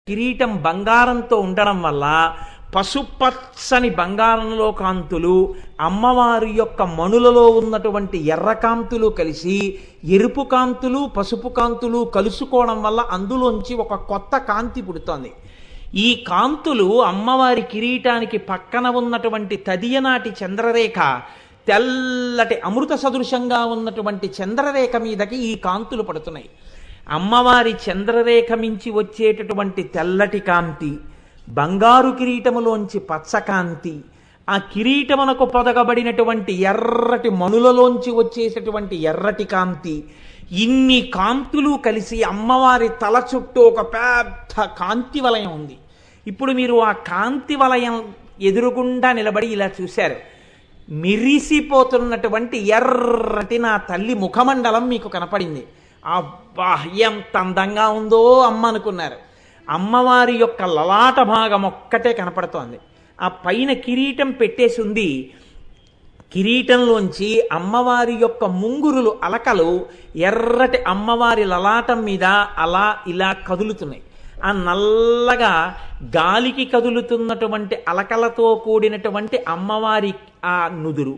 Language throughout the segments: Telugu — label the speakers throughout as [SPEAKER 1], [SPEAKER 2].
[SPEAKER 1] కిరీటం బంగారంతో ఉండడం వల్ల పసుపచ్చని బంగారంలో కాంతులు అమ్మవారి యొక్క మణులలో ఉన్నటువంటి ఎర్ర కాంతులు కలిసి ఎరుపు కాంతులు పసుపు కాంతులు కలుసుకోవడం వల్ల అందులోంచి ఒక కొత్త కాంతి పుడుతోంది. ఈ కాంతులు అమ్మవారి కిరీటానికి పక్కన ఉన్నటువంటి తదియనాటి చంద్రరేఖ, తెల్లటి అమృత సదృశంగా ఉన్నటువంటి చంద్రరేఖ మీదకి ఈ కాంతులు పడుతున్నాయి. అమ్మవారి చంద్రరేఖ మించి వచ్చేటటువంటి తెల్లటి కాంతి, బంగారు కిరీటములోంచి పచ్చకాంతి, ఆ కిరీటమునకు పొదగబడినటువంటి ఎర్రటి మణులలోంచి వచ్చేటటువంటి ఎర్రటి కాంతి, ఇన్ని కాంతులు కలిసి అమ్మవారి తల చుట్టూ ఒక పెద్ద కాంతి వలయం ఉంది. ఇప్పుడు మీరు ఆ కాంతి వలయం ఎదురుగుండా నిలబడి ఇలా చూశారు. మిరిసిపోతున్నటువంటి ఎర్రటి నా తల్లి ముఖమండలం మీకు కనపడింది. అబ్బా, ఎంత అందంగా ఉందో అమ్మ అనుకున్నారు. అమ్మవారి యొక్క లలాట భాగం ఒక్కటే కనపడుతోంది. ఆ పైన కిరీటం పెట్టేసి ఉంది. కిరీటంలోంచి అమ్మవారి యొక్క ముంగురులు అలకలు ఎర్రటి అమ్మవారి లలాటం మీద అలా ఇలా కదులుతున్నాయి. ఆ నల్లగా గాలికి కదులుతున్నటువంటి అలకలతో కూడినటువంటి అమ్మవారి ఆ నుదురు,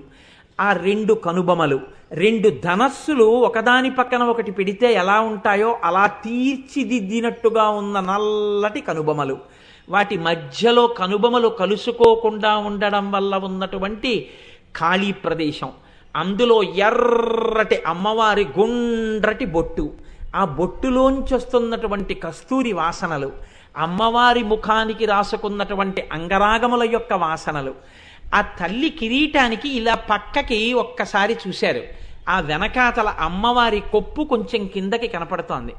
[SPEAKER 1] ఆ రెండు కనుబొమలు, రెండు ధనస్సులు ఒకదాని పక్కన ఒకటి పెడితే ఎలా ఉంటాయో అలా తీర్చిదిద్దినట్టుగా ఉన్న నల్లటి కనుబొమలు, వాటి మధ్యలో కనుబొమలు కలుసుకోకుండా ఉండడం వల్ల ఉన్నటువంటి ఖాళీ ప్రదేశం, అందులో ఎర్రటి అమ్మవారి గుండ్రటి బొట్టు, ఆ బొట్టులోంచి వస్తున్నటువంటి కస్తూరి వాసనలు, అమ్మవారి ముఖానికి రాసుకున్నటువంటి అంగరాగముల యొక్క వాసనలు, ఆ తల్లి కిరీటానికి ఇలా పక్కకి ఒక్కసారి చూశారు. ఆ వెనకాతల అమ్మవారి కొప్పు కొంచెం కిందకి కనపడుతోంది.